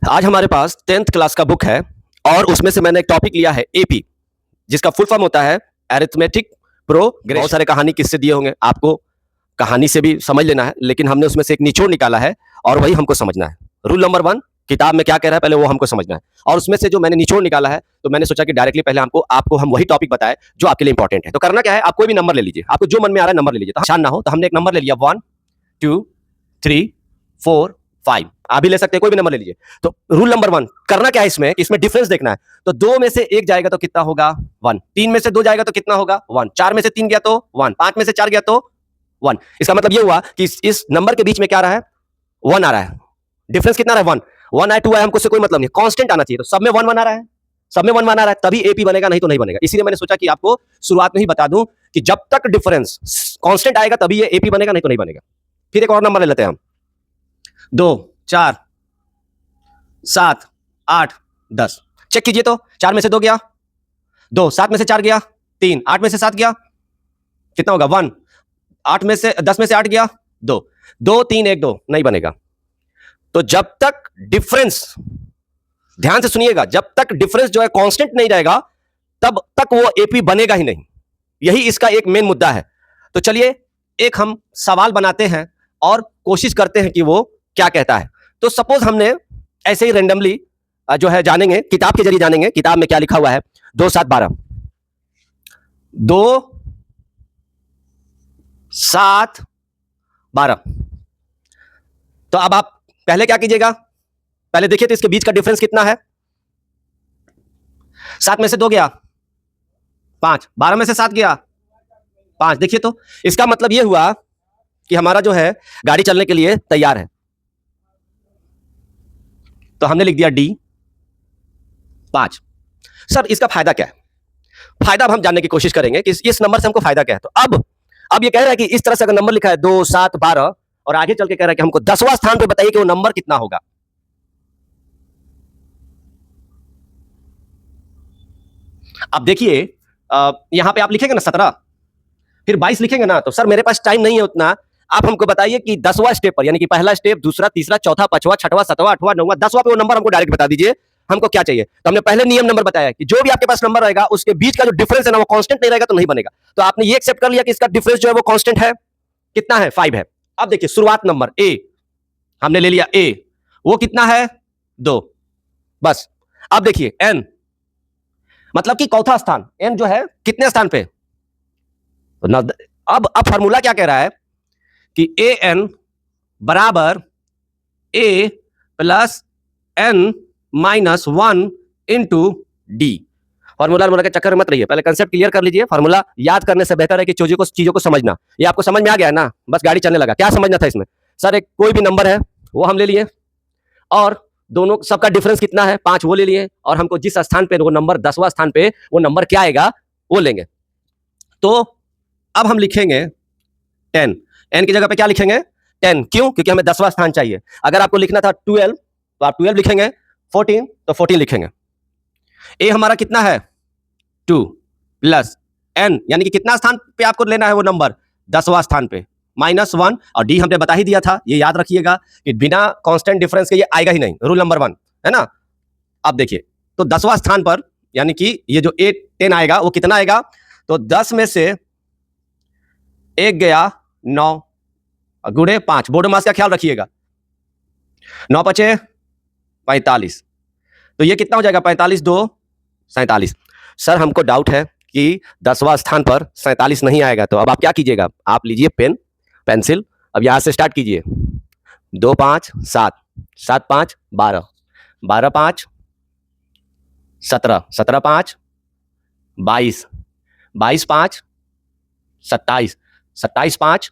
आज हमारे पास 10th class का बुक है और उसमें से मैंने एक टॉपिक लिया है एपी, जिसका फुल फॉर्म होता है अरिथमेटिक प्रोग्रेशन। बहुत सारे कहानी किससे दिए होंगे, आपको कहानी से भी समझ लेना है, लेकिन हमने उसमें से एक निचोड़ निकाला है और वही हमको समझना है। रूल नंबर 1 किताब में क्या कह रहा है पहले वो हमको समझना है, और उसमें से जो मैंने निचोड़ निकाला है तो मैंने सोचा कि डायरेक्टली पहले आपको हम वही टॉपिक बताए जो आपके लिए इंपॉर्टेंट है। तो करना क्या है, आप कोई भी नंबर ले लीजिए, आपको जो मन में आ रहा है नंबर ले लीजिए, तो आसान ना हो तो हमने एक नंबर ले लिया 1 2 3 4 5। आप भी ले सकते हैं, कोई भी नंबर ले लीजिए। तो रूल नंबर 1 करना क्या है, इसमें डिफरेंस देखना है। तो 2 में से 1 जाएगा तो कितना होगा 1, 3 में से 2 जाएगा तो कितना होगा 1, 4 में से 3 गया तो 1, 5 में से 4 गया तो 1। इसका मतलब ये हुआ कि इस नंबर के बीच में क्या आ रहा है, 1 आ रहा है। डिफरेंस कितना आ रहा है 1 आए 2 आए हमको से कोई मतलब नहीं, कांस्टेंट आना चाहिए। तो सब में 1 1 आ रहा है, सब में 1 1 आ रहा है, तभी एपी बनेगा, नहीं तो नहीं बनेगा। इसीलिए मैंने सोचा कि आपको शुरुआत में ही बता दूं कि जब तक डिफरेंस कांस्टेंट आएगा तभी ये एपी बनेगा, नहीं तो नहीं बनेगा। फिर एक और नंबर ले लेते हैं हम, 2 4 7 8 10। चेक कीजिए तो 4 में से 2 गया 2, 7 में से 4 गया 3, 8 में से 7 गया कितना होगा 1, 8 में से 10 में से 8 गया 2, 2 3 1 2, नहीं बनेगा। तो जब तक डिफरेंस, ध्यान से सुनिएगा, जब तक डिफरेंस जो है कांस्टेंट नहीं रहेगा तब तक वो एपी बनेगा ही नहीं। यही इसका एक मेन मुद्दा है। तो चलिए एक हम सवाल बनाते हैं और कोशिश करते हैं कि वो क्या कहता है। तो सपोज हमने ऐसे ही रैंडमली जो है जानेंगे, किताब के जरिए जानेंगे किताब में क्या लिखा हुआ है। 2 7 12, 2 7 12। तो अब आप पहले क्या कीजिएगा, पहले देखिए तो इसके बीच का डिफरेंस कितना है। 7 में से 2 गया 5, 12 में से 7 गया 5। देखिए तो इसका मतलब यह हुआ कि हमारा जो है गाड़ी चलने के लिए तैयार है। तो हमने लिख दिया डी 5। सर इसका फायदा क्या है, फायदा अब हम जानने की कोशिश करेंगे कि इस नंबर से हमको फायदा क्या है। तो अब ये कह रहा है कि इस तरह से अगर नंबर लिखा है 2 7 12 और आगे चल के कह रहा है कि हमको 10वां स्थान पे बताइए कि वो नंबर कितना होगा। अब देखिए यहां पे आप लिखेंगे ना 17, फिर 22 लिखेंगे ना, तो सर मेरे पास टाइम नहीं है उतना, आप हमको बताइए कि 10वां स्टेप पर, यानी कि पहला स्टेप, दूसरा, तीसरा, चौथा, 5वां, 6वां, 7वां, 8वां, 9वां, 10वां पे वो नंबर हमको डायरेक्ट बता दीजिए, हमको क्या चाहिए। तो हमने पहले नियम नंबर बताया कि जो भी आपके पास नंबर रहेगा उसके बीच का जो डिफरेंस है ना वो कांस्टेंट नहीं रहेगा तो नहीं बनेगा। तो आपने ये एक्सेप्ट कर लिया कि इसका डिफरेंस जो है वो कांस्टेंट है, कितना है 5 है। अब देखिए शुरुआत नंबर ए हमने ले लिया, ए वो कितना है 2, बस। अब देखिए एन मतलब कि चौथा स्थान, एन जो है कितने स्थान पे। अब फार्मूला क्या कह रहा है कि ए एन बराबर A plus N minus 1 into D. Formula के चक्कर में मत रहिए, पहले कंसेप्ट क्लियर कर लीजिए। फार्मूला याद करने से बेहतर है कि चीजों को समझना। ये आपको समझ में आ गया है ना, बस गाड़ी चलने लगा। क्या समझना था इसमें, सर एक कोई भी नंबर है वो हम ले लिए और दोनों सबका डिफरेंस कितना है 5 वो ले लिए, और हमको जिस स्थान पे वो नंबर 10वां स्थान पे वो नंबर क्या आएगा वो लेंगे। तो अब हम लिखेंगे 10, एन की जगह पे क्या लिखेंगे 10, क्यों, क्योंकि हमें 10वां स्थान चाहिए। अगर आपको लिखना था 12 तो आप 12 लिखेंगे, 14 तो 14 लिखेंगे। ए हमारा कितना है 2 प्लस एन, यानी कि कितना स्थान पे आपको लेना है वो नंबर 10वां स्थान पे, माइनस 1, और डी हमने बता ही दिया था, ये याद रखिएगा कि बिना कांस्टेंट डिफरेंस के ये आएगा ही नहीं, रूल नंबर 1 है ना। अब देखिए तो 10वां स्थान पर यानी कि ये जो 10 आएगा वो कितना आएगा, तो 10 में से 1 गया 9 गुणे 5, बोर्ड मास का ख्याल रखिएगा, 9 बचे 45, तो ये कितना हो जाएगा 45 2 47। सर हमको डाउट है कि 10वां स्थान पर 47 नहीं आएगा, तो अब आप क्या कीजिएगा, आप लीजिए पेंसिल, अब यहां से स्टार्ट कीजिए। 2 5 7, 7 5 12, 12 5 17, 17 5 22, 22 5 27, 27 5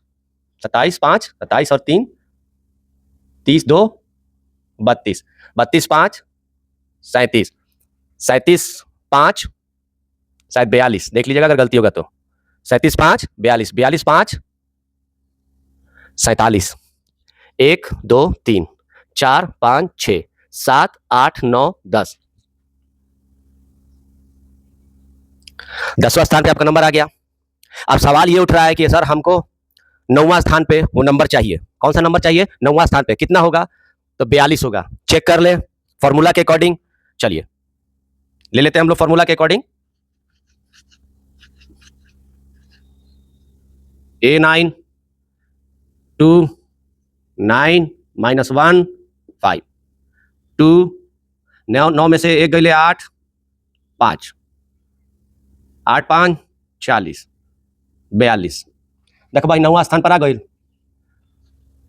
27 5 27 और 3 30 2 32, 32 5 37, 37 5 शायद 42, देख लीजिएगा अगर गलती होगा तो, 37 5 42, 42 5 47, 1 2 3 4 5 6 7 8 9 10, 10वां स्थान पे आपका नंबर आ गया। अब सवाल ये उठ रहा है कि सर हमको 9वां स्थान पे वो नंबर चाहिए। कौन सा नंबर चाहिए, 9वां स्थान पे कितना होगा, तो 42 होगा। चेक कर ले, फॉर्मूला के अकॉर्डिंग। चलिए ले लेते हैं हम लोग फॉर्मूला के अकॉर्डिंग। A9 2 9 माइनस 1 5 2 9 में से 1 गईले 8 5 8 5 40 42। देख भाई 9वां स्थान पर आ गई।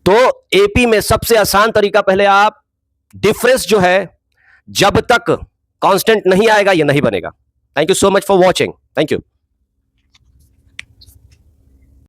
तो एपी में सबसे आसान तरीका, पहले आप डिफरेंस जो है जब तक कांस्टेंट नहीं आएगा ये नहीं बनेगा। Thank you so much for watching. Thank you.